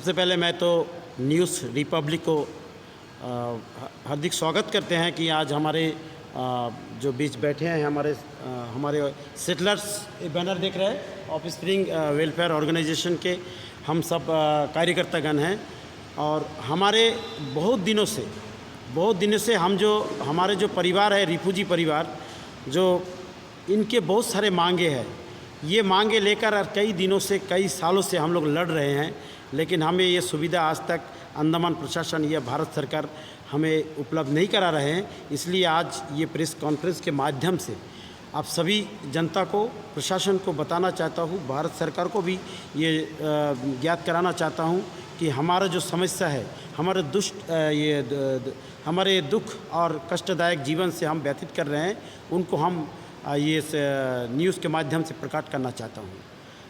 सबसे पहले मैं तो न्यूज़ रिपब्लिक को हार्दिक स्वागत करते हैं कि आज हमारे जो बीच बैठे हैं हमारे सेटलर्स बैनर देख रहे हैं ऑफ स्प्रिंग वेलफेयर ऑर्गेनाइजेशन के हम सब कार्यकर्तागण हैं। और हमारे बहुत दिनों से हमारे जो परिवार है रिफ्यूजी परिवार जो इनके बहुत सारे मांगे हैं, ये मांगे लेकर कई दिनों से कई सालों से हम लोग लड़ रहे हैं, लेकिन हमें ये सुविधा आज तक अंडमान प्रशासन या भारत सरकार हमें उपलब्ध नहीं करा रहे हैं। इसलिए आज ये प्रेस कॉन्फ्रेंस के माध्यम से आप सभी जनता को, प्रशासन को बताना चाहता हूँ, भारत सरकार को भी ये ज्ञात कराना चाहता हूँ कि हमारा जो समस्या है, हमारे दुख और कष्टदायक जीवन से हम व्यतीत कर रहे हैं, उनको हम ये न्यूज़ के माध्यम से प्रकट करना चाहता हूँ।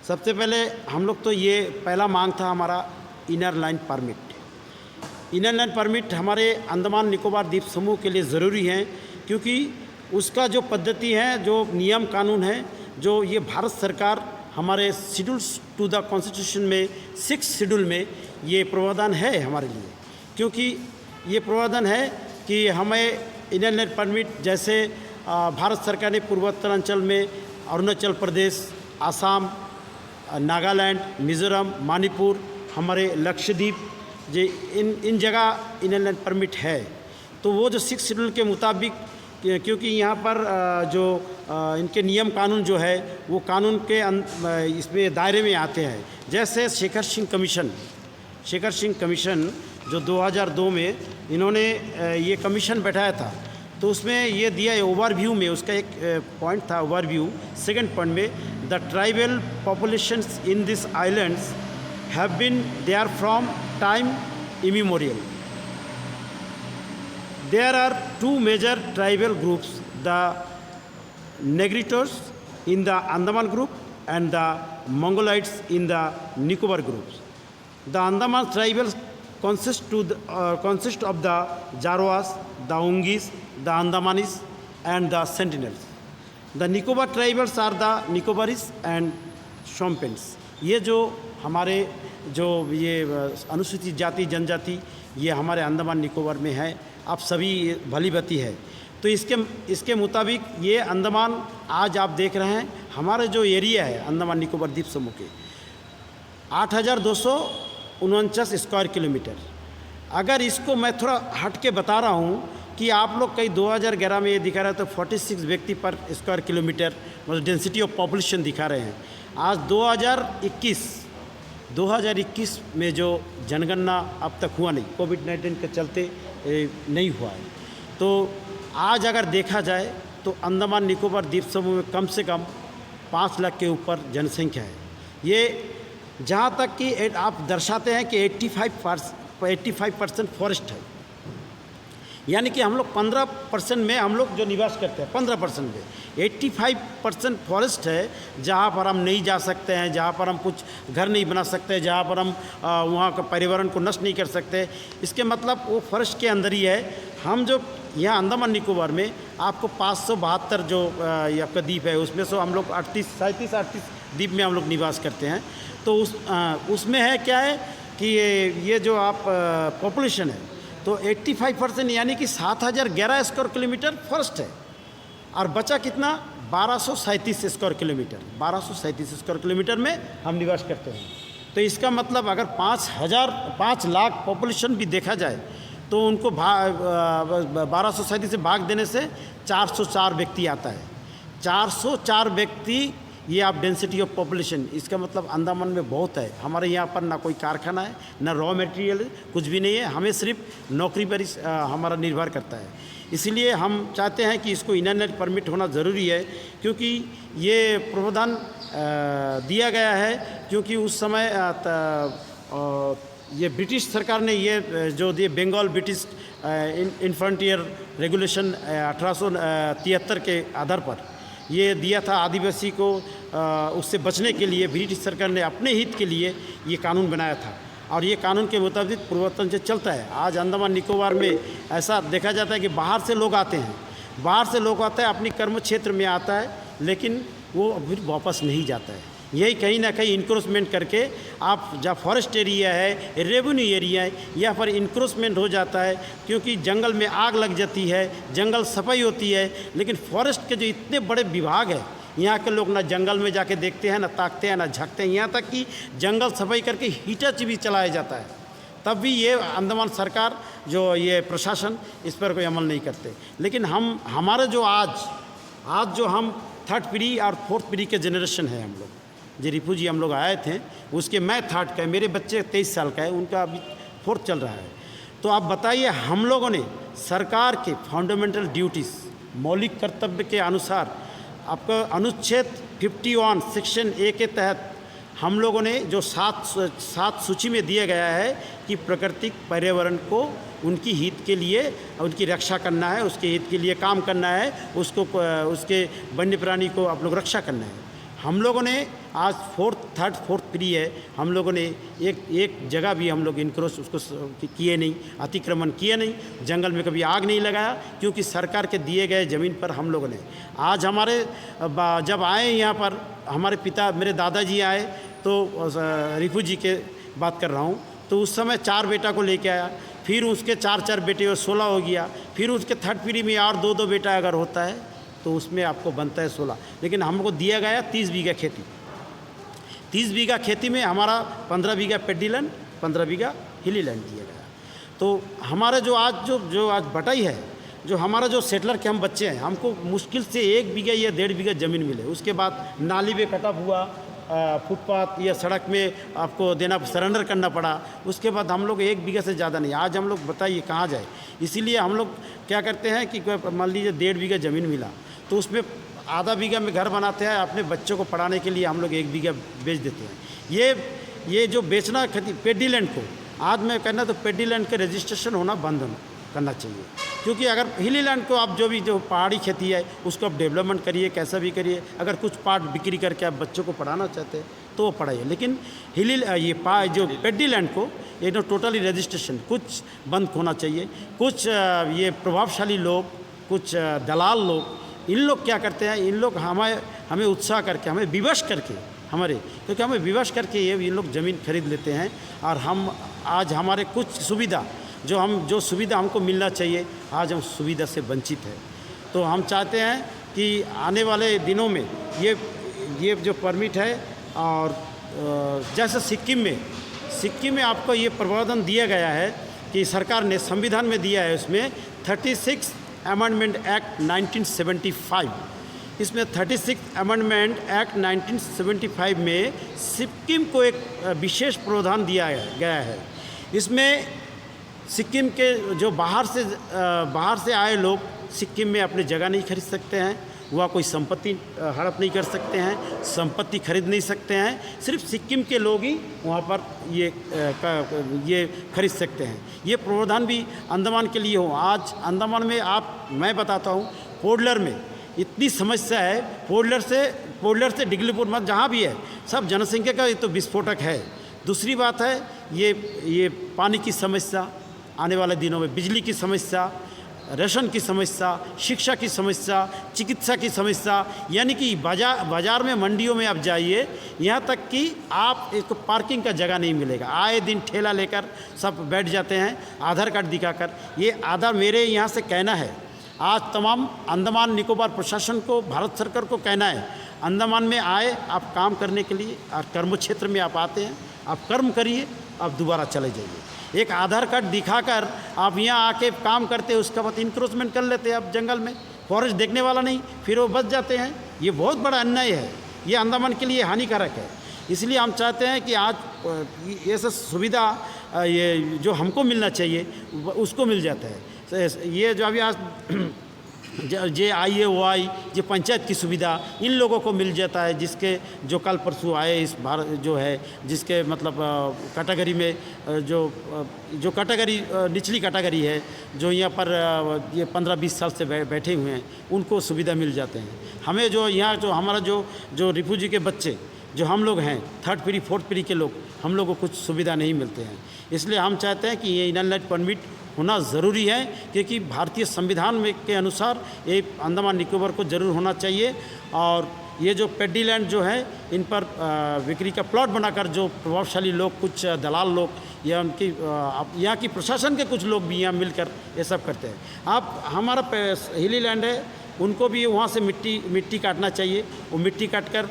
सबसे पहले हम लोग तो ये पहला मांग था हमारा inner line permit. Inner line permit हमारे अंडमान निकोबार द्वीप समूह के लिए ज़रूरी है, क्योंकि उसका जो पद्धति है, जो नियम कानून है, जो ये भारत सरकार हमारे शेड्यूल्स टू द कॉन्स्टिट्यूशन में 6 शेड्यूल में ये प्रावधान है हमारे लिए। क्योंकि ये प्रावधान है कि हमें इनर लाइन परमिट जैसे भारत सरकार ने पूर्वोत्तरांचल में अरुणाचल प्रदेश, आसाम, नागालैंड, मिज़ोरम, मणिपुर, हमारे लक्षद्वीप जे इन जगह इनर लाइन परमिट है। तो वो जो 6 शेड्यूल के मुताबिक, क्योंकि यहाँ पर जो इनके नियम कानून जो है वो कानून के इसमें दायरे में आते हैं। जैसे शेखर सिंह कमीशन जो 2002 में इन्होंने ये कमीशन बैठाया था, तो उसमें ये दिया है ओवरव्यू में, उसका एक पॉइंट था ओवरव्यू, सेकंड पॉइंट में, the tribal populations in this islands have been there from time immemorial. There are 2 major tribal groups, the Negritos in the Andaman group and the Mongolites in the Nicobar groups. The Andaman tribals consist of the Jarwas, the Ungis, the Andamanis and the Sentinels. The Nicobar tribals are the Nicobaris and Shompens. ये जो हमारे जो ये अनुसूचित जाति जनजाति ये हमारे अंडमान निकोबार में है, आप सभी भलीभांति है। तो इसके मुताबिक ये अंडमान आज आप देख रहे हैं, हमारे जो एरिया है अंडमान निकोबार द्वीप समूह के 8,249 स्क्वायर किलोमीटर। अगर इसको मैं थोड़ा हट के बता रहा हूँ कि आप लोग कई 2011 में ये दिखा रहा है तो 46 व्यक्ति पर स्क्वायर किलोमीटर मतलब डेंसिटी ऑफ पॉपुलेशन दिखा रहे हैं। आज 2021 में जो जनगणना अब तक हुआ नहीं, कोविड-19 के चलते नहीं हुआ है, तो आज अगर देखा जाए तो अंडमान निकोबार द्वीप समूह में कम से कम 5 लाख के ऊपर जनसंख्या है। ये जहाँ तक कि आप दर्शाते हैं कि 85% फॉरेस्ट है, यानी कि हम लोग 15% में हम लोग जो निवास करते हैं 15% में 85% फॉरेस्ट है, जहाँ पर हम नहीं जा सकते हैं, जहाँ पर हम कुछ घर नहीं बना सकते, जहाँ पर हम वहाँ का पर्यावरण को नष्ट नहीं कर सकते। इसके मतलब वो फॉरेस्ट के अंदर ही है। हम जो यहाँ अंडमान निकोबार में आपको 572 जो आपका द्वीप है, उसमें से हम लोग 37 द्वीप में हम लोग निवास करते हैं। तो उसमें है क्या है कि ये जो आप पॉपुलेशन है तो 85% यानी कि 7,011 स्क्वायर किलोमीटर फॉरेस्ट है, और बचा कितना 1237 स्क्वायर किलोमीटर। 1237 स्क्वायर किलोमीटर में हम निवास करते हैं। तो इसका मतलब अगर 5 लाख पॉपुलेशन भी देखा जाए तो उनको 1237 से भाग देने से 404 व्यक्ति आता है। 404 व्यक्ति, ये आप डेंसिटी ऑफ पॉपुलेशन, इसका मतलब अंडमान में बहुत है। हमारे यहाँ पर ना कोई कारखाना है, ना रॉ मटेरियल है, कुछ भी नहीं है। हमें सिर्फ नौकरी पर हमारा निर्भर करता है। इसलिए हम चाहते हैं कि इसको इनर लाइन परमिट होना ज़रूरी है, क्योंकि ये प्रावधान दिया गया है, क्योंकि उस समय ये ब्रिटिश सरकार ने ये जो दिए बंगाल ब्रिटिश इन्फ्रंटियर रेगुलेशन 1873 के आधार पर ये दिया था आदिवासी को। उससे बचने के लिए ब्रिटिश सरकार ने अपने हित के लिए ये कानून बनाया था, और ये कानून के मुताबिक पूर्वोत्तर से चलता है। आज अंडमान निकोबार में ऐसा देखा जाता है कि बाहर से लोग आते हैं, अपनी कर्म क्षेत्र में आता है, लेकिन वो फिर वापस नहीं जाता है। यही कहीं ना कहीं इंक्रोचमेंट करके आप जहाँ फॉरेस्ट एरिया है, रेवेन्यू एरिया है, यहाँ पर इंक्रोचमेंट हो जाता है, क्योंकि जंगल में आग लग जाती है, जंगल सफाई होती है, लेकिन फॉरेस्ट के जो इतने बड़े विभाग है, यहाँ के लोग ना जंगल में जाके देखते हैं, ना ताकते हैं, ना झाँकते हैं। यहाँ तक कि जंगल सफाई करके हीटाची भी चलाया जाता है, तब भी ये अंडमान सरकार जो ये प्रशासन इस पर कोई अमल नहीं करते। लेकिन हमारे जो आज जो हम 3rd पीढ़ी और 4th पीढ़ी के जनरेशन है, हम लोग जो रिफ्यूजी हम लोग आए थे, उसके मैं 3rd का है, मेरे बच्चे 23 साल का है, उनका अभी 4th चल रहा है। तो आप बताइए, हम लोगों ने सरकार के फंडामेंटल ड्यूटीज़, मौलिक कर्तव्य के अनुसार आपका अनुच्छेद 51 सेक्शन A के तहत हम लोगों ने जो सात सूची में दिया गया है कि प्राकृतिक पर्यावरण को उनकी हित के लिए उनकी रक्षा करना है, उसके हित के लिए काम करना है, उसके वन्य प्राणी को आप लोग रक्षा करना है। हम लोगों ने आज 3rd 4th पीढ़ी है, हम लोगों ने एक जगह भी हम लोग इनक्रोच उसको किए नहीं, अतिक्रमण किए नहीं, जंगल में कभी आग नहीं लगाया, क्योंकि सरकार के दिए गए ज़मीन पर हम लोगों ने आज हमारे जब आए यहाँ पर हमारे पिता मेरे दादाजी आए तो रिफ्यूजी के बात कर रहा हूँ, तो उस समय 4 बेटा को लेके आया, फिर उसके 4 बेटे 16 हो गया, फिर उसके 3rd पीढ़ी में और 2 बेटा अगर होता है तो उसमें आपको बनता है 16। लेकिन हमको दिया गया 30 बीघा खेती, 30 बीघा खेती में हमारा 15 बीघा पेडी लैंड, 15 बीघा हिली लैंड दिया गया। तो हमारा जो आज बटाई है, जो हमारा जो सेटलर के हम बच्चे हैं, हमको मुश्किल से 1 बीघा या 1.5 बीघा ज़मीन मिले। उसके बाद नाली में कटा हुआ, फुटपाथ या सड़क में आपको देना, सरेंडर करना पड़ा। उसके बाद हम लोग 1 बीघा से ज़्यादा नहीं, आज हम लोग बताइए कहाँ जाए। इसीलिए हम लोग क्या करते हैं कि मान लीजिए 1.5 बीघा ज़मीन मिला तो उसमें आधा बीघा में घर बनाते हैं, अपने बच्चों को पढ़ाने के लिए हम लोग 1 बीघा बेच देते हैं। ये जो बेचना खेती पेडी लैंड को आज मैं कहना, तो पेडी लैंड का रजिस्ट्रेशन होना बंद करना चाहिए, क्योंकि अगर हिली लैंड को आप जो पहाड़ी खेती है उसको आप डेवलपमेंट करिए, कैसा भी करिए, अगर कुछ पार्ट बिक्री करके आप बच्चों को पढ़ाना चाहते हैं तो वो पढ़ाइए। लेकिन जो पेडी लैंड को एकदम टोटली रजिस्ट्रेशन कुछ बंद होना चाहिए। कुछ ये प्रभावशाली लोग, कुछ दलाल लोग, इन लोग क्या करते हैं, इन लोग हमें उत्साह करके, हमें विवश करके, क्योंकि हमें विवश करके ये लोग ज़मीन खरीद लेते हैं, और हम आज हमारे कुछ सुविधा जो सुविधा हमको मिलना चाहिए, आज हम सुविधा से वंचित हैं। तो हम चाहते हैं कि आने वाले दिनों में ये जो परमिट है, और जैसे सिक्किम में आपको ये प्रावधान दिया गया है कि सरकार ने संविधान में दिया है, उसमें 36 अमेंडमेंट एक्ट 1975, इसमें 36 अमेंडमेंट एक्ट 1975 में सिक्किम को एक विशेष प्रावधान दिया गया है। इसमें सिक्किम के जो बाहर से आए लोग सिक्किम में अपनी जगह नहीं खरीद सकते हैं, वह कोई संपत्ति हड़प नहीं कर सकते हैं, संपत्ति खरीद नहीं सकते हैं, सिर्फ सिक्किम के लोग ही वहाँ पर ये खरीद सकते हैं। ये प्रावधान भी अंडमान के लिए हो। आज अंडमान में मैं बताता हूँ, पोडलर में इतनी समस्या है, पोडलर से डिगलीपुर मत जहाँ भी है, सब जनसंख्या का ये तो विस्फोटक है। दूसरी बात है ये पानी की समस्या, आने वाले दिनों में बिजली की समस्या, राशन की समस्या, शिक्षा की समस्या, चिकित्सा की समस्या, यानी कि बाजार में, मंडियों में आप जाइए, यहाँ तक कि आप एक पार्किंग का जगह नहीं मिलेगा। आए दिन ठेला लेकर सब बैठ जाते हैं आधार कार्ड दिखाकर। ये आधार मेरे यहाँ से कहना है, आज तमाम अंडमान निकोबार प्रशासन को, भारत सरकार को कहना है, अंडमान में आए आप काम करने के लिए, और कर्म क्षेत्र में आप आते हैं, आप कर्म करिए, आप दोबारा चले जाइए। एक आधार कार्ड दिखाकर आप यहाँ आके काम करते हैं, उसके बाद इंक्रोचमेंट कर लेते हैं आप जंगल में, फॉरेस्ट देखने वाला नहीं, फिर वो बच जाते हैं। ये बहुत बड़ा अन्याय है, ये अंडमान के लिए हानिकारक है। इसलिए हम चाहते हैं कि आज ये सब सुविधा ये जो हमको मिलना चाहिए उसको मिल जाता है। ये जो अभी आज JIA-OI जो पंचायत की सुविधा इन लोगों को मिल जाता है, जिसके जो कल परसों आए इस भारत जो है, जिसके मतलब कैटेगरी में जो कैटेगरी निचली कैटेगरी है, जो यहाँ पर ये 15-20 साल से बैठे हुए हैं, उनको सुविधा मिल जाते हैं। हमें जो यहाँ जो हमारा जो रिफ्यूजी के बच्चे जो हम लोग हैं थर्ड पीढ़ी फोर्थ पीढ़ी के लोग, हम लोग को कुछ सुविधा नहीं मिलते हैं। इसलिए हम चाहते हैं कि ये इनर लाइन परमिट होना ज़रूरी है, क्योंकि भारतीय संविधान में के अनुसार ये अंडमान निकोबार को ज़रूर होना चाहिए। और ये जो पेडी लैंड जो है, इन पर बिक्री का प्लॉट बनाकर जो प्रभावशाली लोग, कुछ दलाल लोग या उनकी यहाँ की प्रशासन के कुछ लोग भी यहाँ मिलकर ये सब करते हैं। आप हमारा हिली लैंड है, उनको भी वहाँ से मिट्टी काटना चाहिए। वो मिट्टी काट कर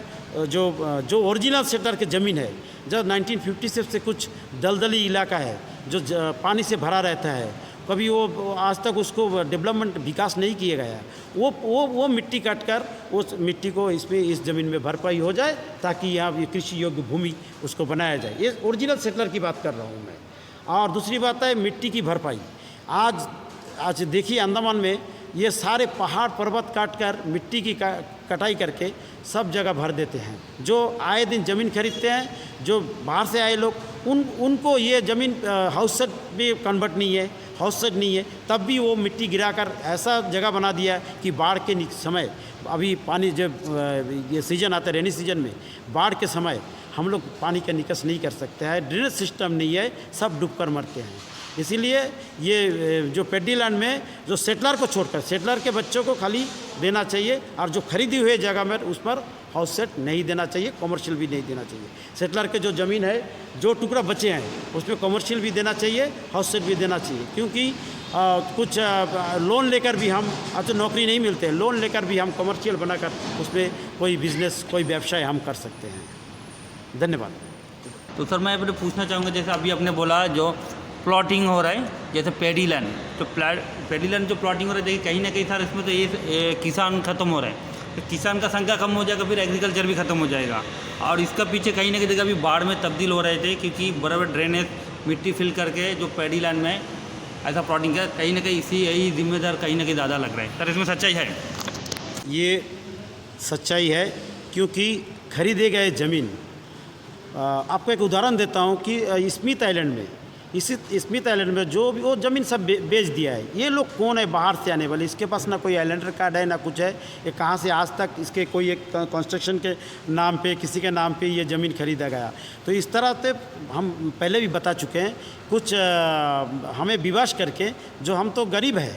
जो ओरिजिनल सेटलर की ज़मीन है, जो 1956 से कुछ दलदली इलाका है, जो पानी से भरा रहता है, कभी वो आज तक उसको डेवलपमेंट विकास नहीं किया गया, वो मिट्टी काट कर उस मिट्टी को इस ज़मीन में भरपाई हो जाए, ताकि यहाँ ये कृषि योग्य भूमि उसको बनाया जाए। ये ओरिजिनल सेटलर की बात कर रहा हूँ मैं। और दूसरी बात है मिट्टी की भरपाई। आज देखिए अंडमान में ये सारे पहाड़ पर्वत काट कर मिट्टी की कटाई करके सब जगह भर देते हैं। जो आए दिन ज़मीन खरीदते हैं, जो बाहर से आए लोग, उनको ये ज़मीन हाउस सेट भी कन्वर्ट नहीं है, हाउस सेट नहीं है, तब भी वो मिट्टी गिराकर ऐसा जगह बना दिया कि बाढ़ के समय, अभी पानी जब ये सीज़न आता है, रेनी सीजन में, बाढ़ के समय हम लोग पानी का निकास नहीं कर सकते हैं, ड्रेनेज सिस्टम नहीं है, सब डूब कर मरते हैं। इसीलिए ये जो पेडी लैंड में जो सेटलर को छोड़कर सेटलर के बच्चों को खाली देना चाहिए, और जो खरीदी हुई जगह में उस पर हाउस सेट नहीं देना चाहिए, कमर्शियल भी नहीं देना चाहिए। सेटलर के जो ज़मीन है, जो टुकड़ा बचे हैं, उसमें कमर्शियल भी देना चाहिए, हाउस सेट भी देना चाहिए। क्योंकि कुछ लोन लेकर भी हम, अब तो नौकरी नहीं मिलते, लोन लेकर भी हम कमर्शियल बनाकर उसमें कोई बिज़नेस, कोई व्यवसाय हम कर सकते हैं। धन्यवाद। तो सर मैं अपने पूछना चाहूँगा, जैसे अभी आपने बोला जो प्लॉटिंग हो रहा है, जैसे पेडी लैंड, तो पेडी लैंड जो प्लॉटिंग हो रहा है, देखिए कहीं ना कहीं सर इसमें तो ये किसान ख़त्म हो रहा है, तो किसान का संख्या कम हो जाएगा, फिर एग्रीकल्चर भी ख़त्म हो जाएगा। और इसका पीछे कहीं ना कहीं देखा अभी बाढ़ में तब्दील हो रहे थे, क्योंकि बराबर ड्रेनेज मिट्टी फिल करके जो पेडी लैंड में ऐसा प्लॉटिंग किया, कहीं ना कहीं यही जिम्मेदार कहीं ना कहीं ज़्यादा लग रहा है। सर इसमें सच्चाई है? ये सच्चाई है, क्योंकि खरीदे गए ज़मीन, आपको एक उदाहरण देता हूँ कि स्मिथ आइलैंड में, स्मिथ आइलैंड में जो भी वो ज़मीन सब बेच दिया है। ये लोग कौन है? बाहर से आने वाले, इसके पास ना कोई आइलैंडर कार्ड है ना कुछ है, ये कहाँ से आज तक इसके कोई एक कंस्ट्रक्शन के नाम पे, किसी के नाम पे ये ज़मीन खरीदा गया। तो इस तरह से हम पहले भी बता चुके हैं, कुछ हमें विवश करके, जो हम तो गरीब है,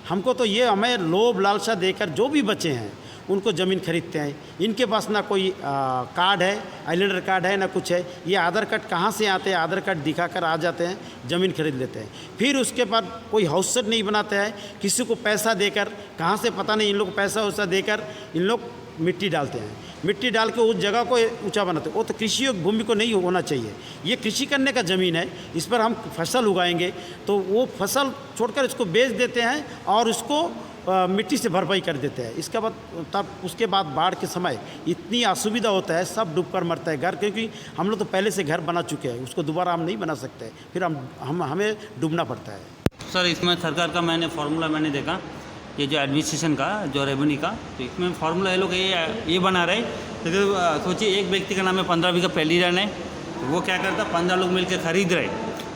हमको तो ये हमें लोभ लालसा देकर जो भी बचे हैं उनको ज़मीन खरीदते हैं। इनके पास ना कोई कार्ड है, आइलैंडर कार्ड है ना कुछ है। ये आधार कार्ड कहाँ से आते हैं? आधार कार्ड दिखाकर आ जाते हैं, ज़मीन खरीद लेते हैं। फिर उसके बाद कोई हाउस सेट नहीं बनाते हैं, किसी को पैसा देकर, कहाँ से पता नहीं, इन लोग पैसा वैसा देकर इन लोग मिट्टी डालते हैं। मिट्टी डाल के उस जगह को ऊंचा बनाते हैं। वो तो कृषि योग्य भूमि को नहीं होना चाहिए। ये कृषि करने का ज़मीन है, इस पर हम फसल उगाएंगे, तो वो फसल छोड़कर इसको बेच देते हैं और उसको मिट्टी से भरपाई कर देते हैं। इसके बाद तब उसके बाद बाढ़ के समय इतनी असुविधा होता है, सब डूब कर मरता है घर, क्योंकि हम लोग तो पहले से घर बना चुके हैं, उसको दोबारा हम नहीं बना सकते, फिर हमें डूबना पड़ता है। सर इसमें सरकार का फार्मूला मैंने देखा, ये जो एडमिनिस्ट्रेशन का, जो रेवेन्यू का, तो इसमें फार्मूला ये लोग ये बना रहे। तो सोचिए एक व्यक्ति का नाम है 15 बीघा पेडी लैंड है, तो वो क्या करता, 15 लोग मिलकर खरीद रहे,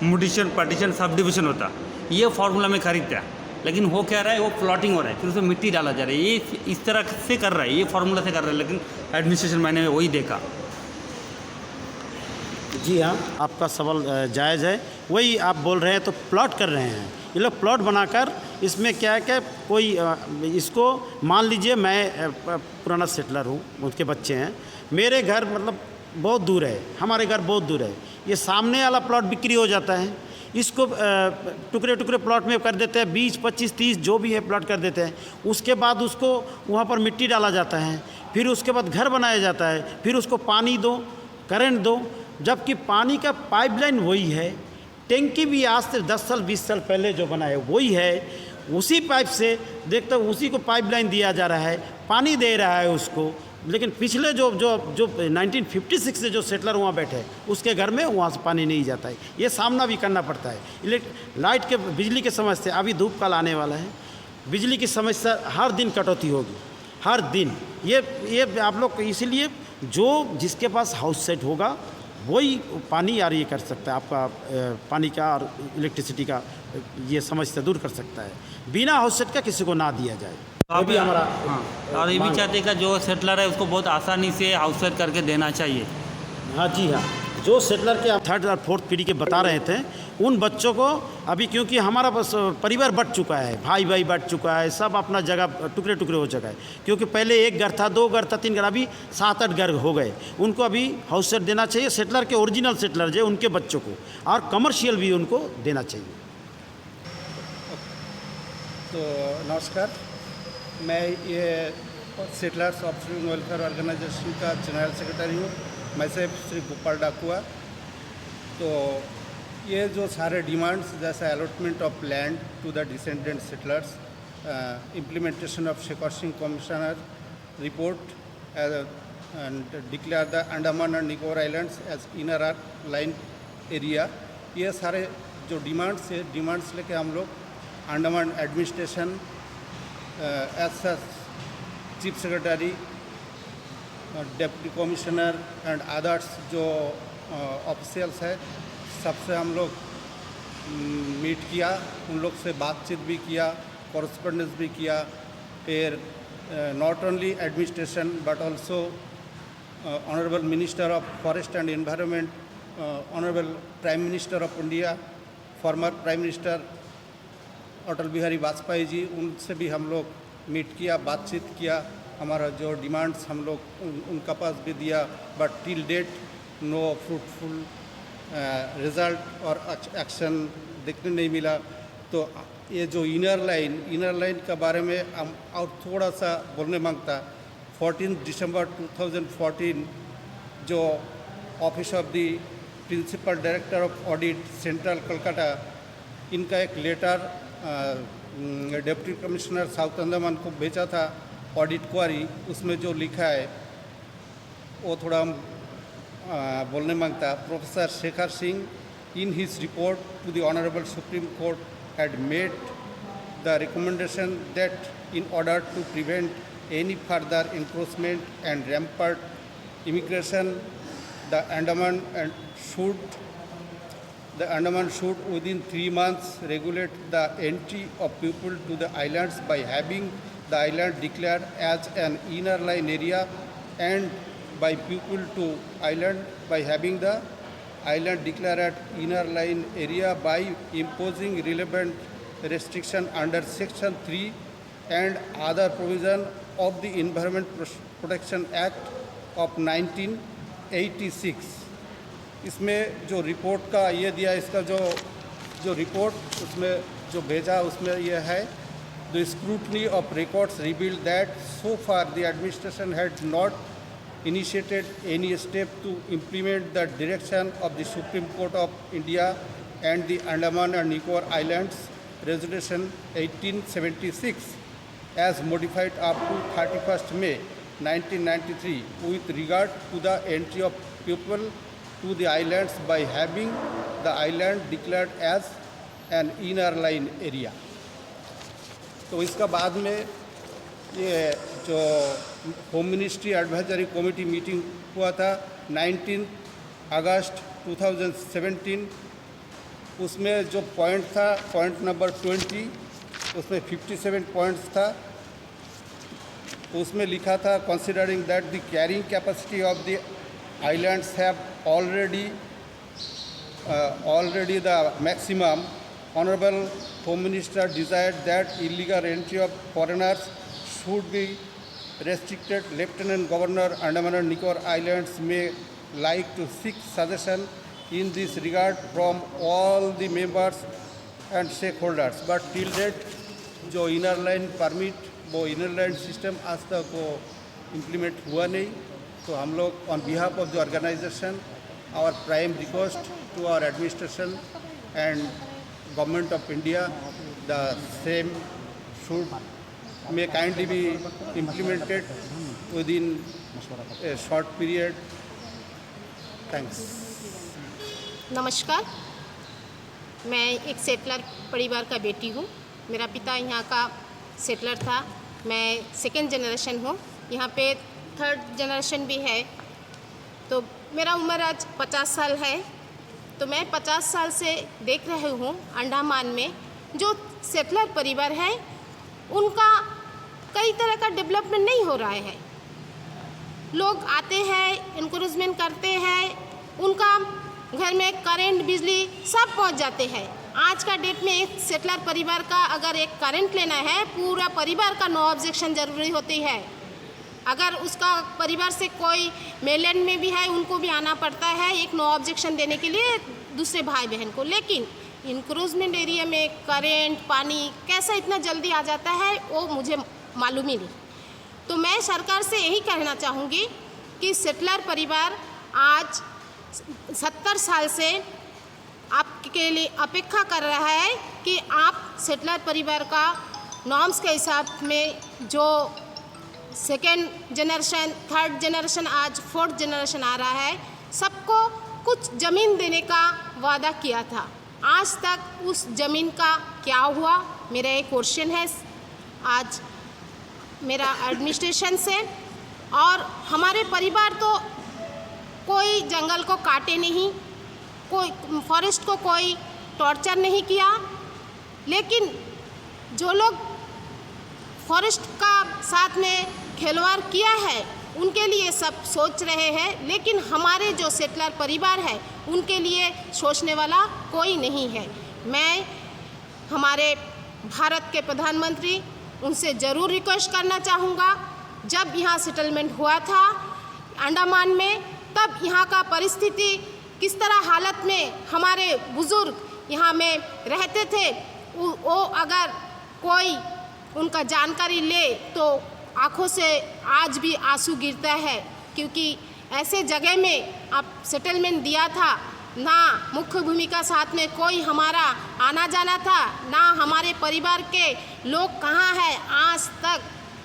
मुडिशन पार्टीशन सब डिविजन होता, ये फार्मूला में खरीदता है। लेकिन हो क्या रहा है, वो प्लॉटिंग हो रहा है, फिर उसमें मिट्टी डाला जा रहा है। ये इस तरह से कर रहा है, ये फार्मूला से कर रहा है, लेकिन एडमिनिस्ट्रेशन मैंने वही देखा। जी हाँ, आपका सवाल जायज़ है। वही आप बोल रहे हैं, तो प्लॉट कर रहे हैं ये लोग, प्लॉट बनाकर इसमें क्या है कि कोई इसको मान लीजिए मैं पुराना सेटलर हूँ, उसके बच्चे हैं, मेरे घर मतलब बहुत दूर है, हमारे घर बहुत दूर है, ये सामने वाला प्लॉट बिक्री हो जाता है, इसको टुकड़े टुकड़े प्लॉट में कर देते हैं, 20, 25, 30 जो भी है प्लॉट कर देते हैं। उसके बाद उसको वहाँ पर मिट्टी डाला जाता है, फिर उसके बाद घर बनाया जाता है, फिर उसको पानी दो, करंट दो, जबकि पानी का पाइपलाइन वही है, टैंकी भी आज से 10 साल 20 साल पहले जो बना है वही है, उसी पाइप से देखते उसी को पाइपलाइन दिया जा रहा है, पानी दे रहा है उसको। लेकिन पिछले जो 1956 से जो सेटलर वहाँ बैठे उसके घर में वहाँ से पानी नहीं जाता है, ये सामना भी करना पड़ता है। लाइट के, बिजली की समस्या, अभी धूप काल आने वाला है, बिजली की समस्या हर दिन कटौती होगी, हर दिन। ये आप लोग, इसीलिए जो जिसके पास हाउस सेट होगा वही पानी यार ये कर सकता है, आपका पानी का और इलेक्ट्रिसिटी का ये समस्या दूर कर सकता है। बिना हाउस सेट का किसी को ना दिया जाए, ये भी हमारा। हाँ, और ये भी चाहते हैं कि जो सेटलर है उसको बहुत आसानी से हाउस सेट करके देना चाहिए। हाँ जी हाँ, जो सेटलर के थर्ड और फोर्थ पीढ़ी के बता रहे थे, उन बच्चों को अभी, क्योंकि हमारा बस परिवार बट चुका है, भाई भाई बट चुका है, सब अपना जगह टुकड़े टुकड़े हो चुका है। क्योंकि पहले एक घर था, 2 घर था, 3 घर, अभी 7-8 घर हो गए। उनको अभी हाउस सेट देना चाहिए, सेटलर के ओरिजिनल सेटलर जो उनके बच्चों को, और कमर्शियल भी उनको देना चाहिए। तो नमस्कार, मैं ये सेटलर्स ऑफशोर वेलफेयर ऑर्गेनाइजेशन का जनरल सेक्रेटरी हूँ। मैं से श्री गोपाल डाकुआ। तो ये जो सारे डिमांड्स, जैसे allotment of land to the descendant settlers, implementation of Shekhar Singh commissioner report and declare the Andaman and Nicobar islands as inner line area, ये सारे जो डिमांड्स लेके हम लोग Andaman administration as such chief secretary, deputy commissioner and others जो officials है, सबसे हम लोग मीट किया, उन लोग से बातचीत भी किया, कॉरेस्पॉन्डेंस भी किया। फिर not only administration but also honourable minister of forest and environment, honourable prime minister of India, former prime minister Atal Bihari Vajpayee ji, उनसे भी हम लोग मीट किया, बातचीत किया। हमारा जो डिमांड्स हम लोग उनका पास भी दिया, but till date no fruitful result और एक्शन देखने नहीं मिला। तो ये जो इनर लाइन के बारे में हम और थोड़ा सा बोलने मांगता। 14 दिसंबर 2014 जो office of the principal director of audit central Calcutta, इनका एक letter deputy commissioner south Andaman को भेजा था, ऑडिट क्वारी। उसमें जो लिखा है वो थोड़ा हम बोलने मांगता। Professor Shekhar Singh in his report to the honourable supreme court had made the recommendation that in order to prevent any further encroachment and rampant immigration, the Andaman should within 3 months regulate the entry of people to the islands by having the island declared as an inner line area, and by people to island by having the island declared at inner line area by imposing relevant restriction under section 3 and other provision of the Environment Protection Act of 1986। इसमें जो report का ये दिया, इसका जो report उसमें जो भेजा उसमें ये है, the scrutiny of records revealed that so far the administration had not initiated any step to implement the direction of the Supreme Court of India and the Andaman and Nicobar Islands Resolution 1876 as modified up to 31st May 1993 with regard to the entry of people to the islands by having the island declared as an inner line area। तो इसका बाद में ये जो home ministry advisory committee meeting हुआ था 19 अगस्त 2017, उसमें जो पॉइंट था, पॉइंट नंबर 20, उसमें 57 पॉइंट्स था। उसमें लिखा था considering that the carrying capacity of the islands have already the maximum, Honorable Home Minister desired that illegal entry of foreigners should be restricted. Lieutenant Governor Andaman and Nicobar Islands may like to seek suggestion in this regard from all the members and stakeholders, but till date जो inner line permit, वो inner line system आज तक वो implement हुआ नहीं। तो हम लोग on behalf of the organisation our prime request to our administration and government of India, the same should may kindly be implemented within a short period। Thanks। नमस्कार, मैं एक सेटलर परिवार का बेटी हूँ। मेरा पिता यहाँ का सेटलर था, मैं सेकेंड जनरेशन हूँ, यहाँ पे थर्ड जनरेशन भी है। तो मेरा उम्र आज 50 साल है। तो मैं 50 साल से देख रही हूँ अंडमान में जो सेटलर परिवार है उनका कई तरह का डेवलपमेंट नहीं हो रहा है। लोग आते हैं, इनक्रोचमेंट करते हैं, उनका घर में करंट बिजली सब पहुंच जाते हैं। आज का डेट में एक सेटलर परिवार का अगर एक करंट लेना है, पूरा परिवार का नो ऑब्जेक्शन ज़रूरी होती है। अगर उसका परिवार से कोई मेलैंड में भी है, उनको भी आना पड़ता है एक नो ऑब्जेक्शन देने के लिए दूसरे भाई बहन को। लेकिन इंक्रोचमेंट एरिया में करंट पानी कैसा इतना जल्दी आ जाता है वो मुझे मालूम ही नहीं। तो मैं सरकार से यही कहना चाहूँगी कि सेटलर परिवार आज 70 साल से आपके लिए अपेक्षा कर रहा है कि आप सेटलर परिवार का नॉर्म्स के हिसाब में जो सेकेंड जनरेशन, थर्ड जनरेशन, आज फोर्थ जनरेशन आ रहा है, सबको कुछ ज़मीन देने का वादा किया था। आज तक उस ज़मीन का क्या हुआ, मेरा एक क्वेश्चन है आज मेरा एडमिनिस्ट्रेशन से। और हमारे परिवार तो कोई जंगल को काटे नहीं, कोई फॉरेस्ट को कोई टॉर्चर नहीं किया, लेकिन जो लोग फॉरेस्ट का साथ में खिलवाड़ किया है उनके लिए सब सोच रहे हैं, लेकिन हमारे जो सेटलर परिवार है उनके लिए सोचने वाला कोई नहीं है। मैं हमारे भारत के प्रधानमंत्री उनसे ज़रूर रिक्वेस्ट करना चाहूँगा, जब यहाँ सेटलमेंट हुआ था अंडमान में, तब यहाँ का परिस्थिति किस तरह हालत में हमारे बुज़ुर्ग यहाँ में रहते थे, वो अगर कोई उनका जानकारी ले तो आँखों से आज भी आंसू गिरता है, क्योंकि ऐसे जगह में आप सेटलमेंट दिया था, ना मुख्य भूमिका साथ में कोई हमारा आना जाना था, ना हमारे परिवार के लोग कहाँ हैं। आज तक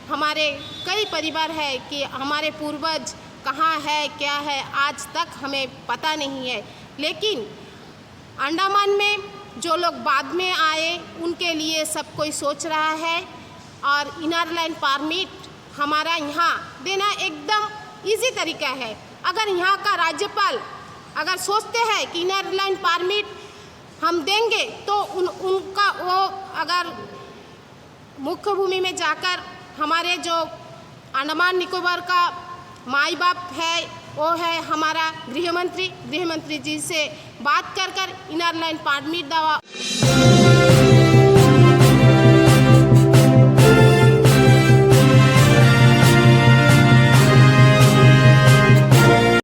हमारे कई परिवार है कि हमारे पूर्वज कहाँ है, क्या है, आज तक हमें पता नहीं है। लेकिन अंडमान में जो लोग बाद में आए उनके लिए सब कोई सोच रहा है, और इनर लाइन परमिट हमारा यहाँ देना एकदम इजी तरीका है। अगर यहाँ का राज्यपाल अगर सोचते हैं कि इनर लाइन परमिट हम देंगे तो उनका वो अगर मुख्य भूमि में जाकर हमारे जो अंडमान निकोबार का माई बाप है, वो है हमारा गृह मंत्री जी से बात कर इनर लाइन परमिट दवा